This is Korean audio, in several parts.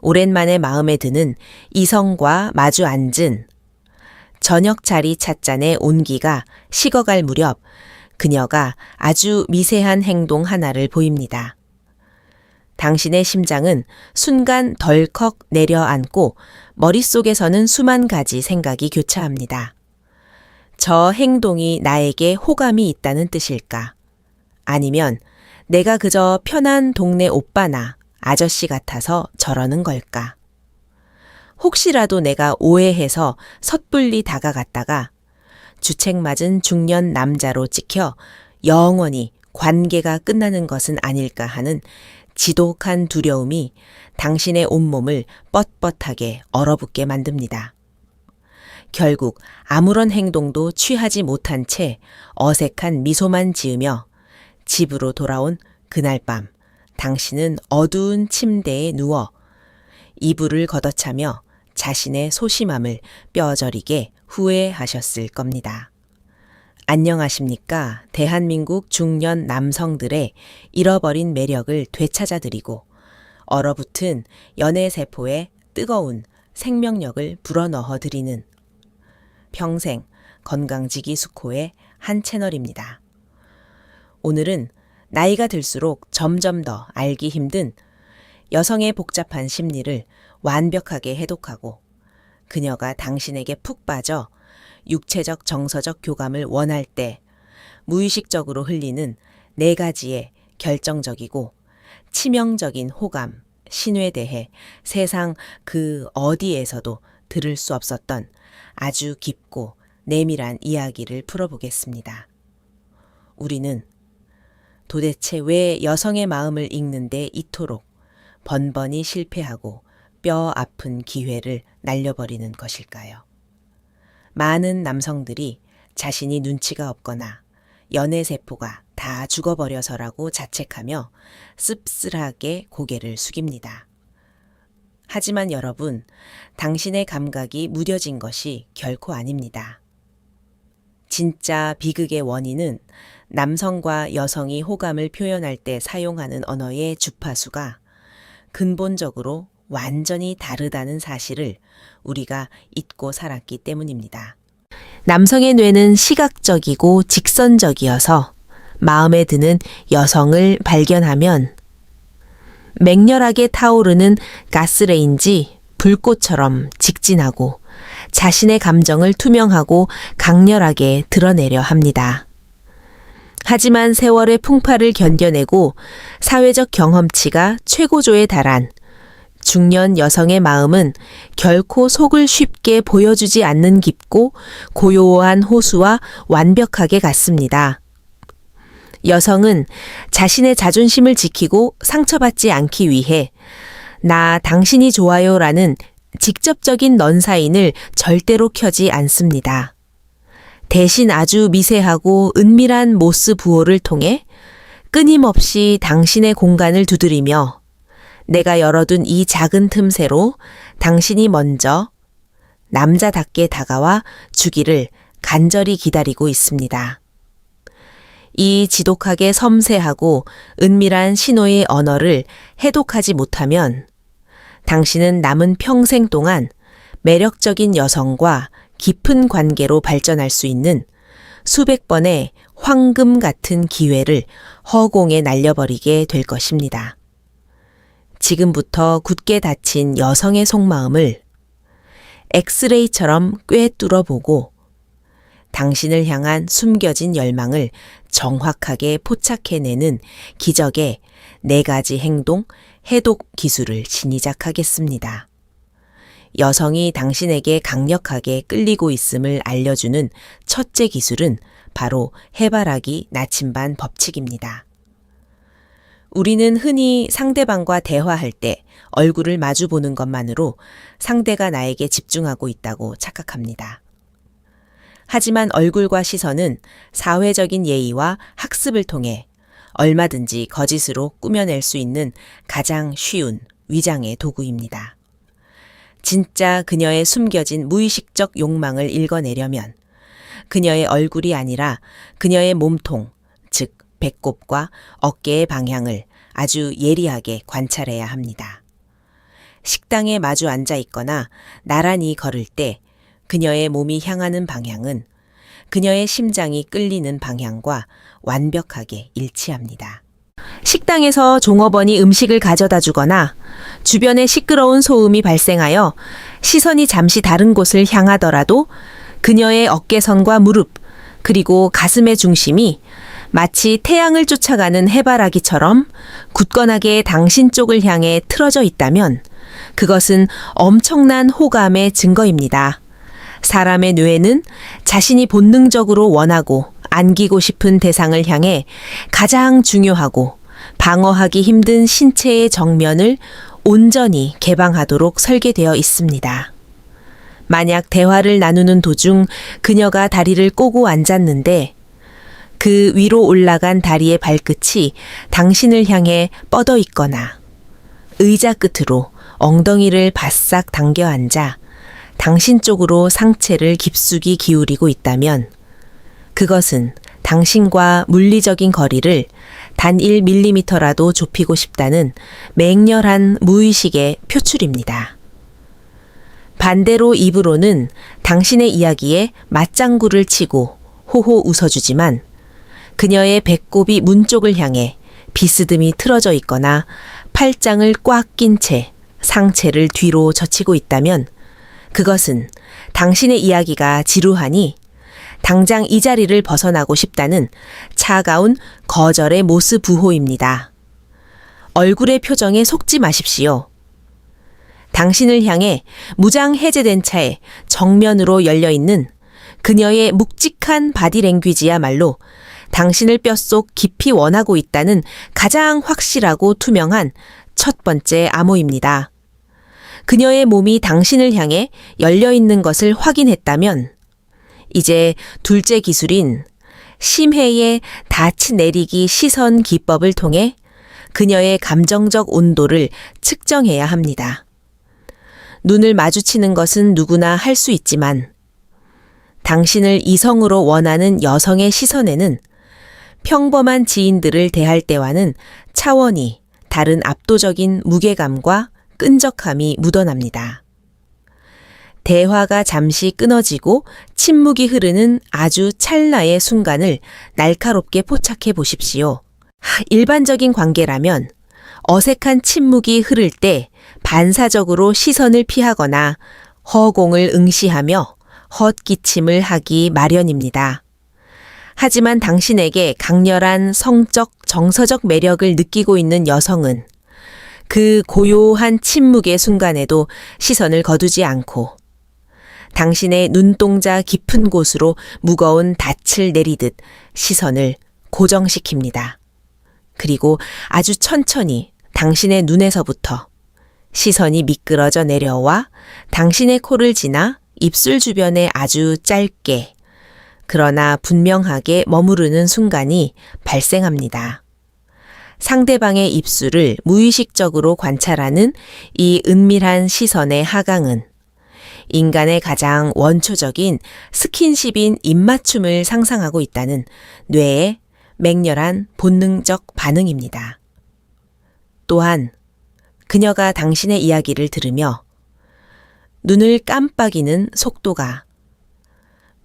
오랜만에 마음에 드는 이성과 마주 앉은 저녁 자리 찻잔의 온기가 식어갈 무렵 그녀가 아주 미세한 행동 하나를 보입니다. 당신의 심장은 순간 덜컥 내려앉고 머릿속에서는 수만 가지 생각이 교차합니다. 저 행동이 나에게 호감이 있다는 뜻일까? 아니면 내가 그저 편한 동네 오빠나 아저씨 같아서 저러는 걸까? 혹시라도 내가 오해해서 섣불리 다가갔다가 주책맞은 중년 남자로 찍혀 영원히 관계가 끝나는 것은 아닐까 하는 지독한 두려움이 당신의 온몸을 뻣뻣하게 얼어붙게 만듭니다. 결국 아무런 행동도 취하지 못한 채 어색한 미소만 지으며 집으로 돌아온 그날 밤 당신은 어두운 침대에 누워 이불을 걷어차며 자신의 소심함을 뼈저리게 후회하셨을 겁니다. 안녕하십니까? 대한민국 중년 남성들의 잃어버린 매력을 되찾아드리고 얼어붙은 연애세포에 뜨거운 생명력을 불어넣어 드리는 평생 건강지기 수코의 한 채널입니다. 오늘은 나이가 들수록 점점 더 알기 힘든 여성의 복잡한 심리를 완벽하게 해독하고 그녀가 당신에게 푹 빠져 육체적 정서적 교감을 원할 때 무의식적으로 흘리는 4가지의 결정적이고 치명적인 호감, 신호에 대해 세상 그 어디에서도 들을 수 없었던 아주 깊고 내밀한 이야기를 풀어보겠습니다. 우리는 도대체 왜 여성의 마음을 읽는데 이토록 번번이 실패하고 뼈 아픈 기회를 날려버리는 것일까요? 많은 남성들이 자신이 눈치가 없거나 연애세포가 다 죽어버려서라고 자책하며 씁쓸하게 고개를 숙입니다. 하지만 여러분, 당신의 감각이 무뎌진 것이 결코 아닙니다. 진짜 비극의 원인은 남성과 여성이 호감을 표현할 때 사용하는 언어의 주파수가 근본적으로 완전히 다르다는 사실을 우리가 잊고 살았기 때문입니다. 남성의 뇌는 시각적이고 직선적이어서 마음에 드는 여성을 발견하면 맹렬하게 타오르는 가스레인지 불꽃처럼 직진하고 자신의 감정을 투명하고 강렬하게 드러내려 합니다. 하지만 세월의 풍파를 견뎌내고 사회적 경험치가 최고조에 달한 중년 여성의 마음은 결코 속을 쉽게 보여주지 않는 깊고 고요한 호수와 완벽하게 같습니다. 여성은 자신의 자존심을 지키고 상처받지 않기 위해 나 당신이 좋아요라는 직접적인 넌사인을 절대로 켜지 않습니다. 대신 아주 미세하고 은밀한 모스 부호를 통해 끊임없이 당신의 공간을 두드리며 내가 열어둔 이 작은 틈새로 당신이 먼저 남자답게 다가와 주기를 간절히 기다리고 있습니다. 이 지독하게 섬세하고 은밀한 신호의 언어를 해독하지 못하면 당신은 남은 평생 동안 매력적인 여성과 깊은 관계로 발전할 수 있는 수백 번의 황금 같은 기회를 허공에 날려버리게 될 것입니다. 지금부터 굳게 닫힌 여성의 속마음을 엑스레이처럼 꿰뚫어보고 당신을 향한 숨겨진 열망을 정확하게 포착해내는 기적의 4가지 행동 해독 기술을 진이작하겠습니다. 여성이 당신에게 강력하게 끌리고 있음을 알려주는 첫째 기술은 바로 해바라기 나침반 법칙입니다. 우리는 흔히 상대방과 대화할 때 얼굴을 마주 보는 것만으로 상대가 나에게 집중하고 있다고 착각합니다. 하지만 얼굴과 시선은 사회적인 예의와 학습을 통해 얼마든지 거짓으로 꾸며낼 수 있는 가장 쉬운 위장의 도구입니다. 진짜 그녀의 숨겨진 무의식적 욕망을 읽어내려면 그녀의 얼굴이 아니라 그녀의 몸통, 즉 배꼽과 어깨의 방향을 아주 예리하게 관찰해야 합니다. 식당에 마주 앉아 있거나 나란히 걸을 때 그녀의 몸이 향하는 방향은 그녀의 심장이 끌리는 방향과 완벽하게 일치합니다. 식당에서 종업원이 음식을 가져다 주거나 주변에 시끄러운 소음이 발생하여 시선이 잠시 다른 곳을 향하더라도 그녀의 어깨선과 무릎, 그리고 가슴의 중심이 마치 태양을 쫓아가는 해바라기처럼 굳건하게 당신 쪽을 향해 틀어져 있다면 그것은 엄청난 호감의 증거입니다. 사람의 뇌는 자신이 본능적으로 원하고 안기고 싶은 대상을 향해 가장 중요하고 방어하기 힘든 신체의 정면을 온전히 개방하도록 설계되어 있습니다. 만약 대화를 나누는 도중 그녀가 다리를 꼬고 앉았는데 그 위로 올라간 다리의 발끝이 당신을 향해 뻗어 있거나 의자 끝으로 엉덩이를 바싹 당겨 앉아 당신 쪽으로 상체를 깊숙이 기울이고 있다면 그것은 당신과 물리적인 거리를 단 1mm라도 좁히고 싶다는 맹렬한 무의식의 표출입니다. 반대로 입으로는 당신의 이야기에 맞장구를 치고 호호 웃어주지만 그녀의 배꼽이 문 쪽을 향해 비스듬히 틀어져 있거나 팔짱을 꽉 낀 채 상체를 뒤로 젖히고 있다면 그것은 당신의 이야기가 지루하니 당장 이 자리를 벗어나고 싶다는 차가운 거절의 모습 부호입니다. 얼굴의 표정에 속지 마십시오. 당신을 향해 무장 해제된 차에 정면으로 열려있는 그녀의 묵직한 바디랭귀지야말로 당신을 뼛속 깊이 원하고 있다는 가장 확실하고 투명한 첫 번째 암호입니다. 그녀의 몸이 당신을 향해 열려있는 것을 확인했다면 이제 둘째 기술인 심해의 닻 내리기 시선 기법을 통해 그녀의 감정적 온도를 측정해야 합니다. 눈을 마주치는 것은 누구나 할 수 있지만 당신을 이성으로 원하는 여성의 시선에는 평범한 지인들을 대할 때와는 차원이 다른 압도적인 무게감과 끈적함이 묻어납니다. 대화가 잠시 끊어지고 침묵이 흐르는 아주 찰나의 순간을 날카롭게 포착해 보십시오. 일반적인 관계라면 어색한 침묵이 흐를 때 반사적으로 시선을 피하거나 허공을 응시하며 헛기침을 하기 마련입니다. 하지만 당신에게 강렬한 성적, 정서적 매력을 느끼고 있는 여성은 그 고요한 침묵의 순간에도 시선을 거두지 않고 당신의 눈동자 깊은 곳으로 무거운 닻을 내리듯 시선을 고정시킵니다. 그리고 아주 천천히 당신의 눈에서부터 시선이 미끄러져 내려와 당신의 코를 지나 입술 주변에 아주 짧게 그러나 분명하게 머무르는 순간이 발생합니다. 상대방의 입술을 무의식적으로 관찰하는 이 은밀한 시선의 하강은 인간의 가장 원초적인 스킨십인 입맞춤을 상상하고 있다는 뇌의 맹렬한 본능적 반응입니다. 또한 그녀가 당신의 이야기를 들으며 눈을 깜빡이는 속도가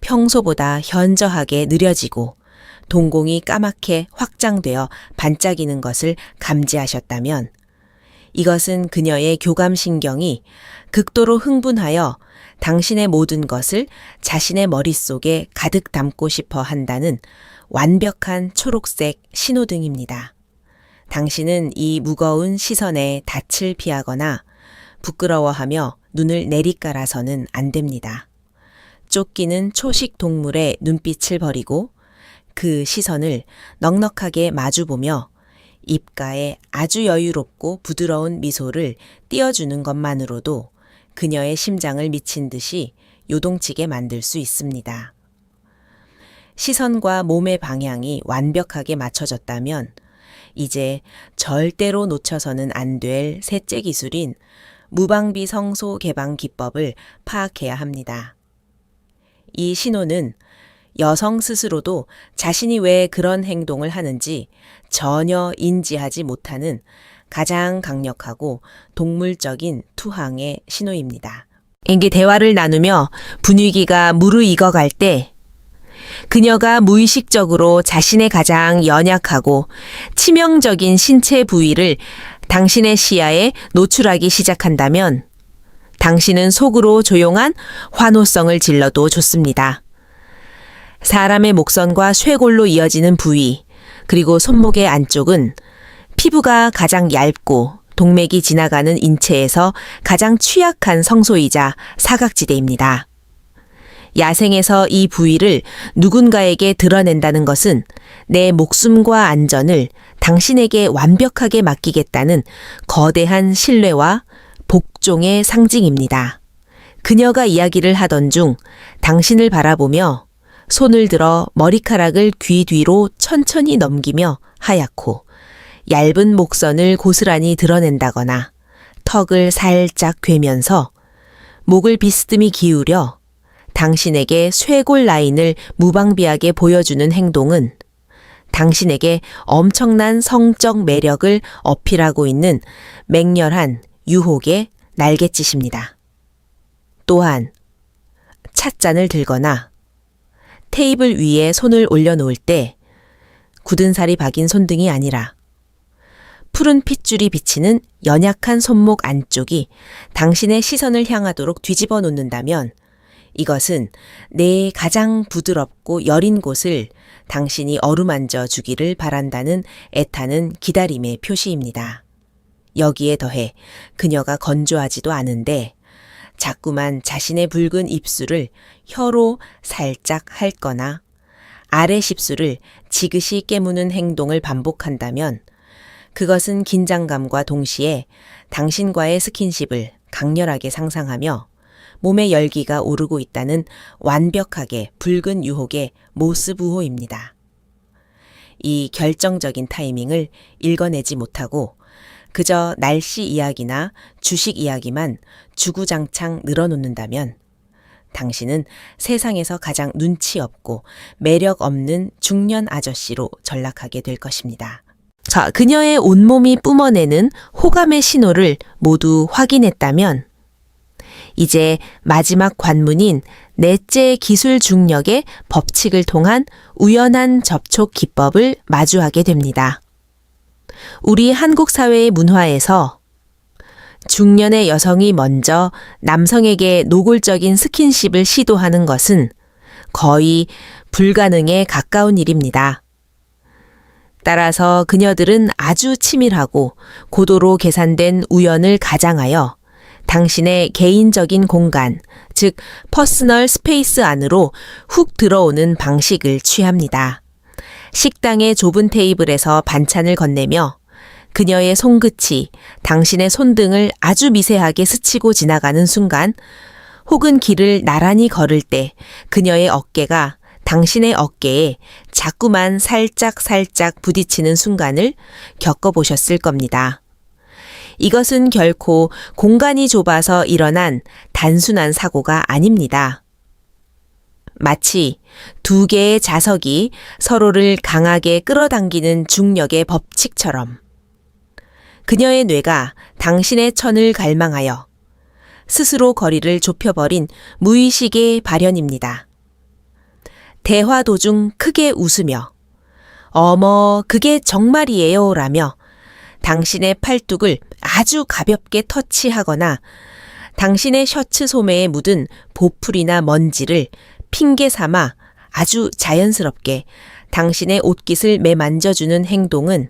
평소보다 현저하게 느려지고 동공이 까맣게 확장되어 반짝이는 것을 감지하셨다면 이것은 그녀의 교감신경이 극도로 흥분하여 당신의 모든 것을 자신의 머릿속에 가득 담고 싶어 한다는 완벽한 초록색 신호등입니다. 당신은 이 무거운 시선에 닻을 피하거나 부끄러워하며 눈을 내리깔아서는 안 됩니다. 쫓기는 초식 동물의 눈빛을 버리고 그 시선을 넉넉하게 마주보며 입가에 아주 여유롭고 부드러운 미소를 띄워주는 것만으로도 그녀의 심장을 미친 듯이 요동치게 만들 수 있습니다. 시선과 몸의 방향이 완벽하게 맞춰졌다면 이제 절대로 놓쳐서는 안 될 셋째 기술인 무방비 성소 개방 기법을 파악해야 합니다. 이 신호는 여성 스스로도 자신이 왜 그런 행동을 하는지 전혀 인지하지 못하는 가장 강력하고 동물적인 투항의 신호입니다. 이게 대화를 나누며 분위기가 무르익어갈 때 그녀가 무의식적으로 자신의 가장 연약하고 치명적인 신체 부위를 당신의 시야에 노출하기 시작한다면 당신은 속으로 조용한 환호성을 질러도 좋습니다. 사람의 목선과 쇄골로 이어지는 부위, 그리고 손목의 안쪽은 피부가 가장 얇고 동맥이 지나가는 인체에서 가장 취약한 성소이자 사각지대입니다. 야생에서 이 부위를 누군가에게 드러낸다는 것은 내 목숨과 안전을 당신에게 완벽하게 맡기겠다는 거대한 신뢰와 복종의 상징입니다. 그녀가 이야기를 하던 중 당신을 바라보며 손을 들어 머리카락을 귀 뒤로 천천히 넘기며 하얗고 얇은 목선을 고스란히 드러낸다거나 턱을 살짝 괴면서 목을 비스듬히 기울여 당신에게 쇄골 라인을 무방비하게 보여주는 행동은 당신에게 엄청난 성적 매력을 어필하고 있는 맹렬한 유혹의 날갯짓입니다. 또한 찻잔을 들거나 테이블 위에 손을 올려놓을 때 굳은 살이 박인 손등이 아니라 푸른 핏줄이 비치는 연약한 손목 안쪽이 당신의 시선을 향하도록 뒤집어 놓는다면 이것은 내 가장 부드럽고 여린 곳을 당신이 어루만져 주기를 바란다는 애타는 기다림의 표시입니다. 여기에 더해 그녀가 건조하지도 않은데 자꾸만 자신의 붉은 입술을 혀로 살짝 핥거나 아래 십술을 지그시 깨무는 행동을 반복한다면 그것은 긴장감과 동시에 당신과의 스킨십을 강렬하게 상상하며 몸의 열기가 오르고 있다는 완벽하게 붉은 유혹의 모스부호입니다. 이 결정적인 타이밍을 읽어내지 못하고 그저 날씨 이야기나 주식 이야기만 주구장창 늘어놓는다면 당신은 세상에서 가장 눈치 없고 매력 없는 중년 아저씨로 전락하게 될 것입니다. 자, 그녀의 온몸이 뿜어내는 호감의 신호를 모두 확인했다면 이제 마지막 관문인 넷째 기술 중력의 법칙을 통한 우연한 접촉 기법을 마주하게 됩니다. 우리 한국 사회의 문화에서 중년의 여성이 먼저 남성에게 노골적인 스킨십을 시도하는 것은 거의 불가능에 가까운 일입니다. 따라서 그녀들은 아주 치밀하고 고도로 계산된 우연을 가장하여 당신의 개인적인 공간, 즉 퍼스널 스페이스 안으로 훅 들어오는 방식을 취합니다. 식당의 좁은 테이블에서 반찬을 건네며 그녀의 손끝이 당신의 손등을 아주 미세하게 스치고 지나가는 순간 혹은 길을 나란히 걸을 때 그녀의 어깨가 당신의 어깨에 자꾸만 살짝 부딪히는 순간을 겪어보셨을 겁니다. 이것은 결코 공간이 좁아서 일어난 단순한 사고가 아닙니다. 마치 두 개의 자석이 서로를 강하게 끌어당기는 중력의 법칙처럼 그녀의 뇌가 당신의 천을 갈망하여 스스로 거리를 좁혀버린 무의식의 발현입니다. 대화 도중 크게 웃으며 어머 그게 정말이에요 라며 당신의 팔뚝을 아주 가볍게 터치하거나 당신의 셔츠 소매에 묻은 보풀이나 먼지를 핑계 삼아 아주 자연스럽게 당신의 옷깃을 매만져주는 행동은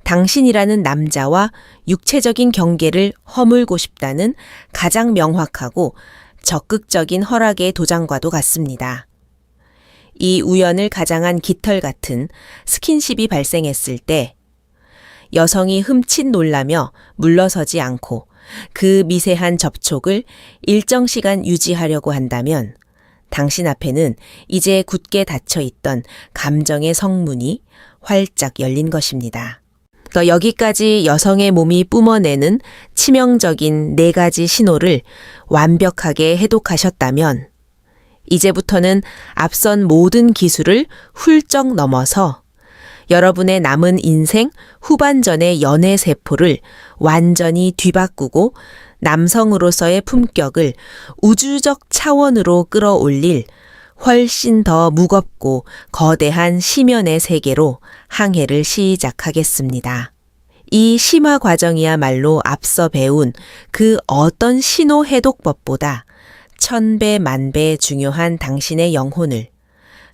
당신이라는 남자와 육체적인 경계를 허물고 싶다는 가장 명확하고 적극적인 허락의 도장과도 같습니다. 이 우연을 가장한 깃털 같은 스킨십이 발생했을 때 여성이 흠칫 놀라며 물러서지 않고 그 미세한 접촉을 일정 시간 유지하려고 한다면 당신 앞에는 이제 굳게 닫혀있던 감정의 성문이 활짝 열린 것입니다. 여기까지 여성의 몸이 뿜어내는 치명적인 4가지 신호를 완벽하게 해독하셨다면 이제부터는 앞선 모든 기술을 훌쩍 넘어서 여러분의 남은 인생 후반전의 연애 세포를 완전히 뒤바꾸고 남성으로서의 품격을 우주적 차원으로 끌어올릴 훨씬 더 무겁고 거대한 심연의 세계로 항해를 시작하겠습니다. 이 심화 과정이야말로 앞서 배운 그 어떤 신호 해독법보다 천배 만배 중요한 당신의 영혼을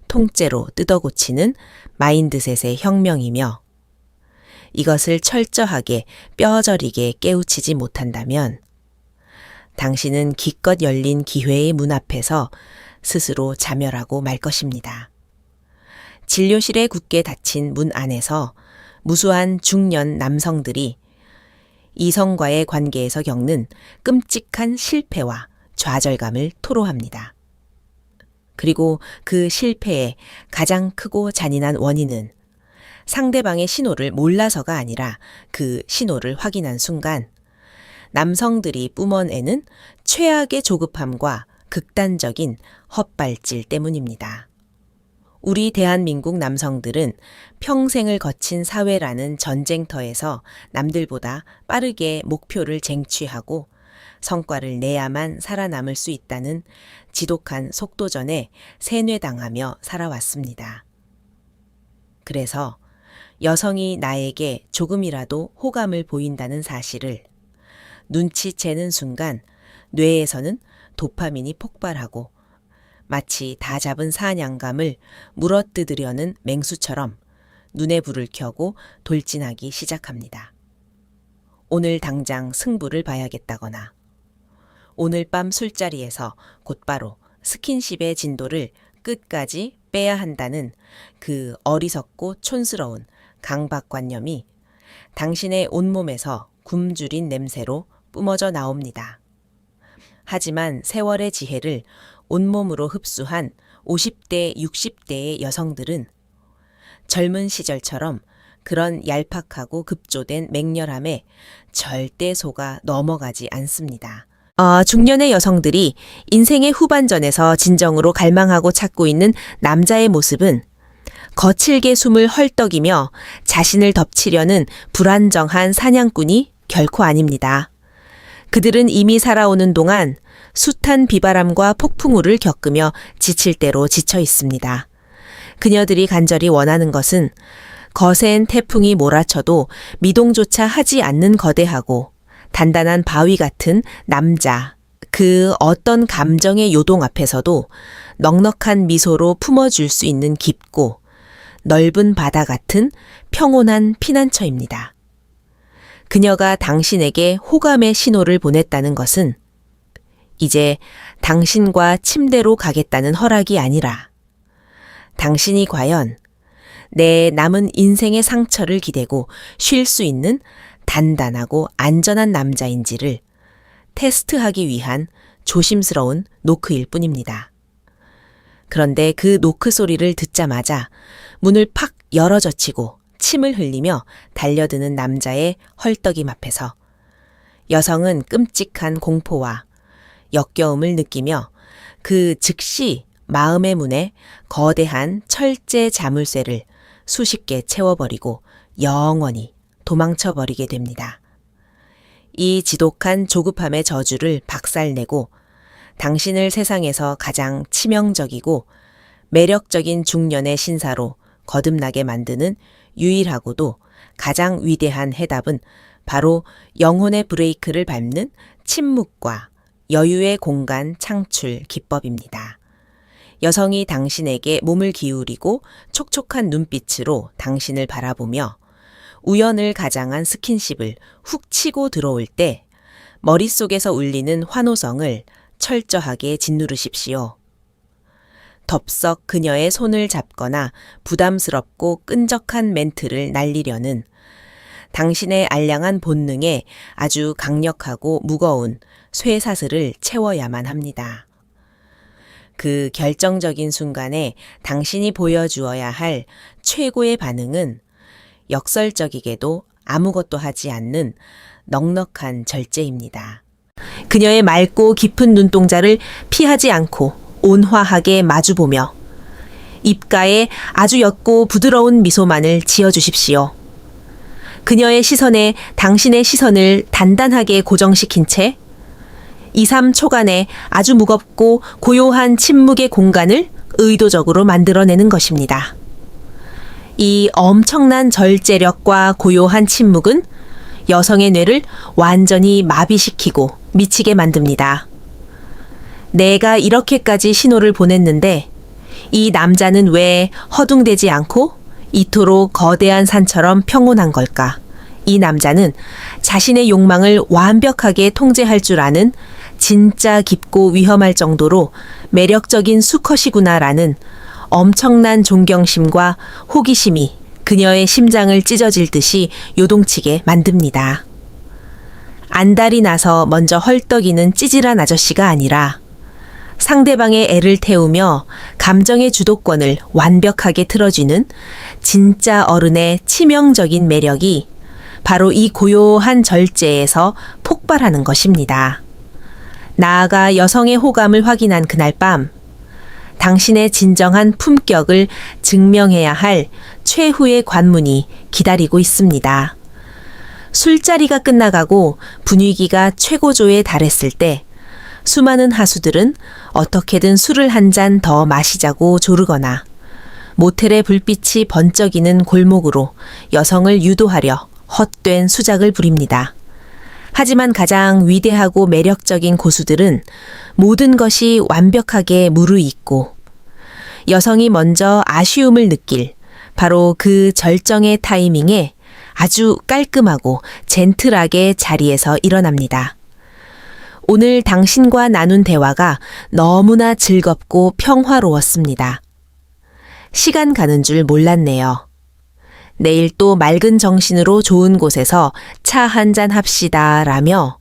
통째로 뜯어고치는 마인드셋의 혁명이며, 이것을 철저하게 뼈저리게 깨우치지 못한다면 당신은 기껏 열린 기회의 문 앞에서 스스로 자멸하고 말 것입니다. 진료실에 굳게 닫힌 문 안에서 무수한 중년 남성들이 이성과의 관계에서 겪는 끔찍한 실패와 좌절감을 토로합니다. 그리고 그 실패의 가장 크고 잔인한 원인은 상대방의 신호를 몰라서가 아니라 그 신호를 확인한 순간 남성들이 뿜어내는 최악의 조급함과 극단적인 헛발질 때문입니다. 우리 대한민국 남성들은 평생을 거친 사회라는 전쟁터에서 남들보다 빠르게 목표를 쟁취하고 성과를 내야만 살아남을 수 있다는 지독한 속도전에 세뇌당하며 살아왔습니다. 그래서 여성이 나에게 조금이라도 호감을 보인다는 사실을 눈치채는 순간 뇌에서는 도파민이 폭발하고 마치 다 잡은 사냥감을 물어뜯으려는 맹수처럼 눈에 불을 켜고 돌진하기 시작합니다. 오늘 당장 승부를 봐야겠다거나 오늘 밤 술자리에서 곧바로 스킨십의 진도를 끝까지 빼야 한다는 그 어리석고 촌스러운 강박관념이 당신의 온몸에서 굶주린 냄새로 뿜어져 나옵니다. 하지만 세월의 지혜를 온몸으로 흡수한 50대, 60대의 여성들은 젊은 시절처럼 그런 얄팍하고 급조된 맹렬함에 절대 속아 넘어가지 않습니다. 중년의 여성들이 인생의 후반전에서 진정으로 갈망하고 찾고 있는 남자의 모습은 거칠게 숨을 헐떡이며 자신을 덮치려는 불안정한 사냥꾼이 결코 아닙니다. 그들은 이미 살아오는 동안 숱한 비바람과 폭풍우를 겪으며 지칠 대로 지쳐 있습니다. 그녀들이 간절히 원하는 것은 거센 태풍이 몰아쳐도 미동조차 하지 않는 거대하고 단단한 바위 같은 남자, 그 어떤 감정의 요동 앞에서도 넉넉한 미소로 품어줄 수 있는 깊고 넓은 바다 같은 평온한 피난처입니다. 그녀가 당신에게 호감의 신호를 보냈다는 것은 이제 당신과 침대로 가겠다는 허락이 아니라 당신이 과연 내 남은 인생의 상처를 기대고 쉴 수 있는 단단하고 안전한 남자인지를 테스트하기 위한 조심스러운 노크일 뿐입니다. 그런데 그 노크 소리를 듣자마자 문을 팍 열어젖히고 침을 흘리며 달려드는 남자의 헐떡임 앞에서 여성은 끔찍한 공포와 역겨움을 느끼며 그 즉시 마음의 문에 거대한 철제 자물쇠를 수십 개 채워버리고 영원히 도망쳐버리게 됩니다. 이 지독한 조급함의 저주를 박살내고 당신을 세상에서 가장 치명적이고 매력적인 중년의 신사로 거듭나게 만드는 유일하고도 가장 위대한 해답은 바로 영혼의 브레이크를 밟는 침묵과 여유의 공간 창출 기법입니다. 여성이 당신에게 몸을 기울이고 촉촉한 눈빛으로 당신을 바라보며 우연을 가장한 스킨십을 훅 치고 들어올 때 머릿속에서 울리는 환호성을 철저하게 짓누르십시오. 덥석 그녀의 손을 잡거나 부담스럽고 끈적한 멘트를 날리려는 당신의 알량한 본능에 아주 강력하고 무거운 쇠사슬을 채워야만 합니다. 그 결정적인 순간에 당신이 보여주어야 할 최고의 반응은 역설적이게도 아무것도 하지 않는 넉넉한 절제입니다. 그녀의 맑고 깊은 눈동자를 피하지 않고 온화하게 마주보며 입가에 아주 옅고 부드러운 미소만을 지어주십시오. 그녀의 시선에 당신의 시선을 단단하게 고정시킨 채 2, 3초간의 아주 무겁고 고요한 침묵의 공간을 의도적으로 만들어내는 것입니다. 이 엄청난 절제력과 고요한 침묵은 여성의 뇌를 완전히 마비시키고 미치게 만듭니다. 내가 이렇게까지 신호를 보냈는데 이 남자는 왜 허둥대지 않고 이토록 거대한 산처럼 평온한 걸까? 이 남자는 자신의 욕망을 완벽하게 통제할 줄 아는 진짜 깊고 위험할 정도로 매력적인 수컷이구나라는 엄청난 존경심과 호기심이 그녀의 심장을 찢어질 듯이 요동치게 만듭니다. 안달이 나서 먼저 헐떡이는 찌질한 아저씨가 아니라 상대방의 애를 태우며 감정의 주도권을 완벽하게 틀어쥐는 진짜 어른의 치명적인 매력이 바로 이 고요한 절제에서 폭발하는 것입니다. 나아가 여성의 호감을 확인한 그날 밤, 당신의 진정한 품격을 증명해야 할 최후의 관문이 기다리고 있습니다. 술자리가 끝나가고 분위기가 최고조에 달했을 때 수많은 하수들은 어떻게든 술을 한 잔 더 마시자고 조르거나 모텔의 불빛이 번쩍이는 골목으로 여성을 유도하려 헛된 수작을 부립니다. 하지만 가장 위대하고 매력적인 고수들은 모든 것이 완벽하게 무르익고 여성이 먼저 아쉬움을 느낄 바로 그 절정의 타이밍에 아주 깔끔하고 젠틀하게 자리에서 일어납니다. 오늘 당신과 나눈 대화가 너무나 즐겁고 평화로웠습니다. 시간 가는 줄 몰랐네요. 내일 또 맑은 정신으로 좋은 곳에서 차 한잔 합시다 라며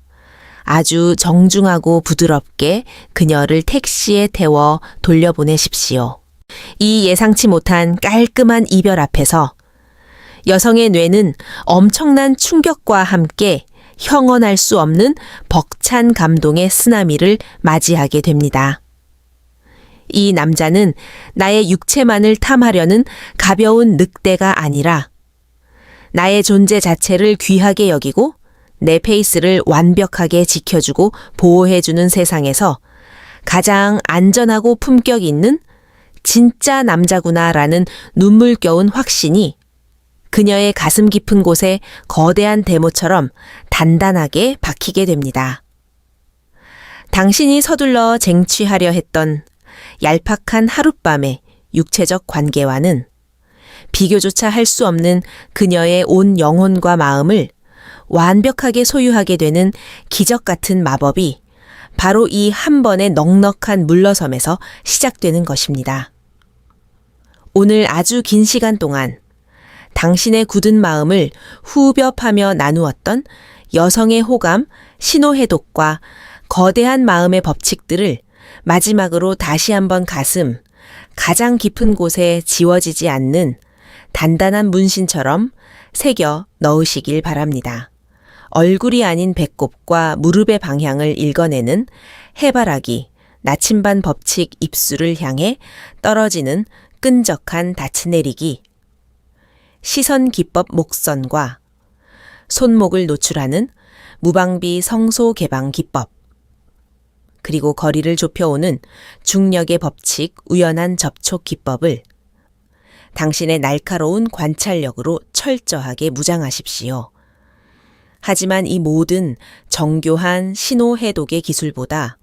아주 정중하고 부드럽게 그녀를 택시에 태워 돌려보내십시오. 이 예상치 못한 깔끔한 이별 앞에서 여성의 뇌는 엄청난 충격과 함께 형언할 수 없는 벅찬 감동의 쓰나미를 맞이하게 됩니다. 이 남자는 나의 육체만을 탐하려는 가벼운 늑대가 아니라 나의 존재 자체를 귀하게 여기고 내 페이스를 완벽하게 지켜주고 보호해주는 세상에서 가장 안전하고 품격 있는 진짜 남자구나라는 눈물겨운 확신이 그녀의 가슴 깊은 곳에 거대한 대모처럼 단단하게 박히게 됩니다. 당신이 서둘러 쟁취하려 했던 얄팍한 하룻밤의 육체적 관계와는 비교조차 할 수 없는 그녀의 온 영혼과 마음을 완벽하게 소유하게 되는 기적 같은 마법이 바로 이 한 번의 넉넉한 물러섬에서 시작되는 것입니다. 오늘 아주 긴 시간 동안 당신의 굳은 마음을 후벼파며 나누었던 여성의 호감, 신호해독과 거대한 마음의 법칙들을 마지막으로 다시 한번 가장 깊은 곳에 지워지지 않는 단단한 문신처럼 새겨 넣으시길 바랍니다. 얼굴이 아닌 배꼽과 무릎의 방향을 읽어내는 해바라기, 나침반 법칙 입술을 향해 떨어지는 끈적한 닿치내리기, 시선 기법 목선과 손목을 노출하는 무방비 성소 개방 기법, 그리고 거리를 좁혀오는 중력의 법칙 우연한 접촉 기법을 당신의 날카로운 관찰력으로 철저하게 무장하십시오. 하지만 이 모든 정교한 신호해독의 기술보다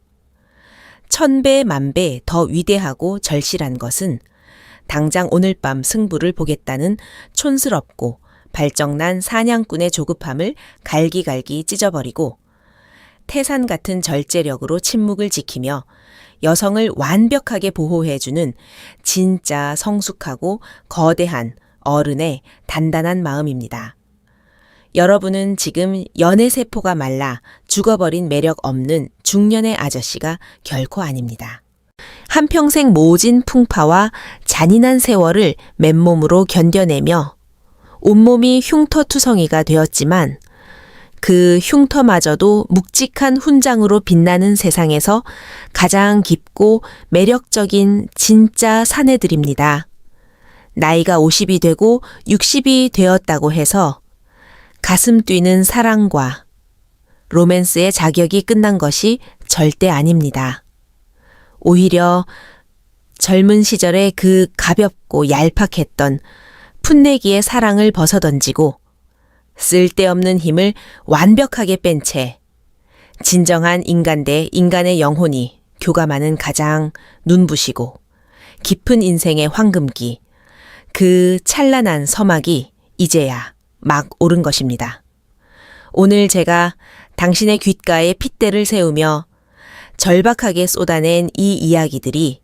1000배, 10,000배 더 위대하고 절실한 것은 당장 오늘 밤 승부를 보겠다는 촌스럽고 발정난 사냥꾼의 조급함을 갈기갈기 찢어버리고 태산 같은 절제력으로 침묵을 지키며 여성을 완벽하게 보호해주는 진짜 성숙하고 거대한 어른의 단단한 마음입니다. 여러분은 지금 연애세포가 말라 죽어버린 매력 없는 중년의 아저씨가 결코 아닙니다. 한평생 모진 풍파와 잔인한 세월을 맨몸으로 견뎌내며 온몸이 흉터투성이가 되었지만 그 흉터마저도 묵직한 훈장으로 빛나는 세상에서 가장 깊고 매력적인 진짜 사내들입니다. 나이가 50이 되고 60이 되었다고 해서 가슴 뛰는 사랑과 로맨스의 자격이 끝난 것이 절대 아닙니다. 오히려 젊은 시절에 그 가볍고 얄팍했던 풋내기의 사랑을 벗어던지고 쓸데없는 힘을 완벽하게 뺀 채 진정한 인간 대 인간의 영혼이 교감하는 가장 눈부시고 깊은 인생의 황금기, 그 찬란한 서막이 이제야 막 오른 것입니다. 오늘 제가 당신의 귓가에 핏대를 세우며 절박하게 쏟아낸 이 이야기들이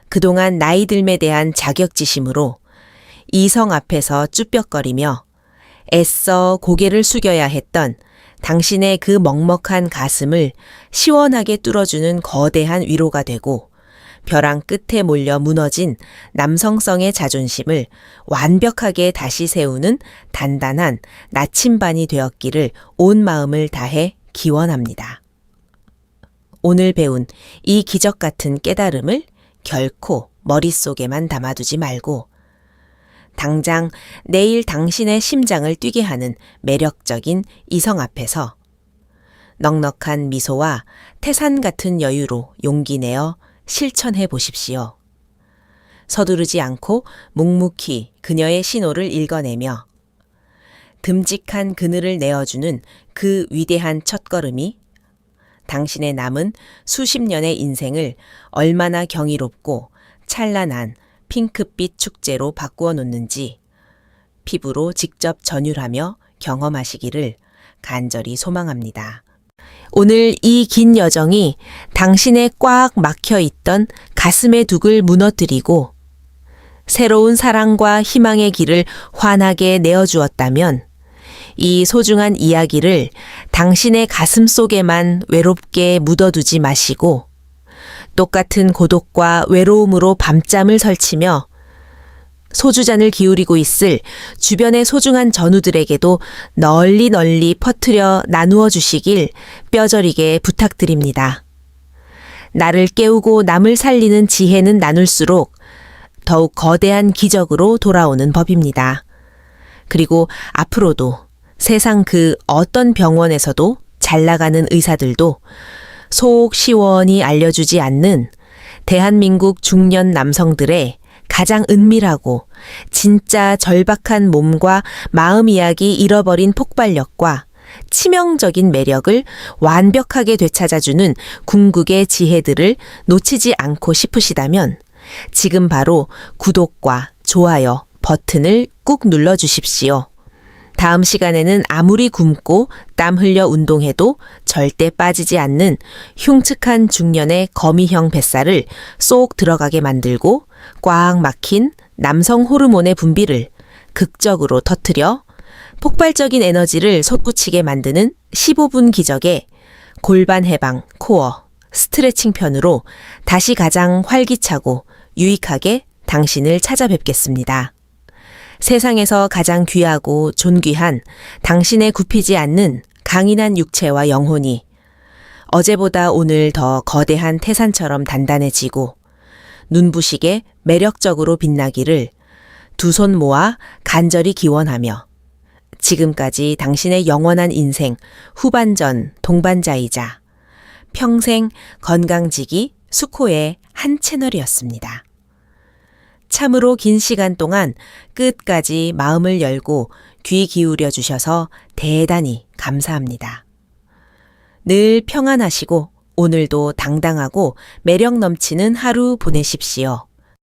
그동안 나이 들에 대한 자격지심으로 이성 앞에서 쭈뼛거리며 애써 고개를 숙여야 했던 당신의 그 먹먹한 가슴을 시원하게 뚫어주는 거대한 위로가 되고 벼랑 끝에 몰려 무너진 남성성의 자존심을 완벽하게 다시 세우는 단단한 나침반이 되었기를 온 마음을 다해 기원합니다. 오늘 배운 이 기적 같은 깨달음을 결코 머릿속에만 담아두지 말고 당장 내일 당신의 심장을 뛰게 하는 매력적인 이성 앞에서 넉넉한 미소와 태산 같은 여유로 용기 내어 실천해 보십시오. 서두르지 않고 묵묵히 그녀의 신호를 읽어내며 듬직한 그늘을 내어주는 그 위대한 첫걸음이 당신의 남은 수십 년의 인생을 얼마나 경이롭고 찬란한 핑크빛 축제로 바꾸어 놓는지 피부로 직접 전율하며 경험하시기를 간절히 소망합니다. 오늘 이 긴 여정이 당신의 꽉 막혀 있던 가슴의 둑을 무너뜨리고 새로운 사랑과 희망의 길을 환하게 내어주었다면 이 소중한 이야기를 당신의 가슴 속에만 외롭게 묻어두지 마시고 똑같은 고독과 외로움으로 밤잠을 설치며 소주잔을 기울이고 있을 주변의 소중한 전우들에게도 널리 퍼뜨려 나누어 주시길 뼈저리게 부탁드립니다. 나를 깨우고 남을 살리는 지혜는 나눌수록 더욱 거대한 기적으로 돌아오는 법입니다. 그리고 앞으로도 세상 그 어떤 병원에서도 잘 나가는 의사들도 속 시원히 알려주지 않는 대한민국 중년 남성들의 가장 은밀하고 진짜 절박한 몸과 마음 이야기 잃어버린 폭발력과 치명적인 매력을 완벽하게 되찾아주는 궁극의 지혜들을 놓치지 않고 싶으시다면 지금 바로 구독과 좋아요 버튼을 꾹 눌러주십시오. 다음 시간에는 아무리 굶고 땀 흘려 운동해도 절대 빠지지 않는 흉측한 중년의 거미형 뱃살을 쏙 들어가게 만들고 꽉 막힌 남성 호르몬의 분비를 극적으로 터뜨려 폭발적인 에너지를 솟구치게 만드는 15분 기적의 골반 해방 코어 스트레칭 편으로 다시 가장 활기차고 유익하게 당신을 찾아뵙겠습니다. 세상에서 가장 귀하고 존귀한 당신의 굽히지 않는 강인한 육체와 영혼이 어제보다 오늘 더 거대한 태산처럼 단단해지고 눈부시게 매력적으로 빛나기를 두 손 모아 간절히 기원하며 지금까지 당신의 영원한 인생 후반전 동반자이자 평생 건강지기 수코의 한 채널이었습니다. 참으로 긴 시간 동안 끝까지 마음을 열고 귀 기울여 주셔서 대단히 감사합니다. 늘 평안하시고 오늘도 당당하고 매력 넘치는 하루 보내십시오.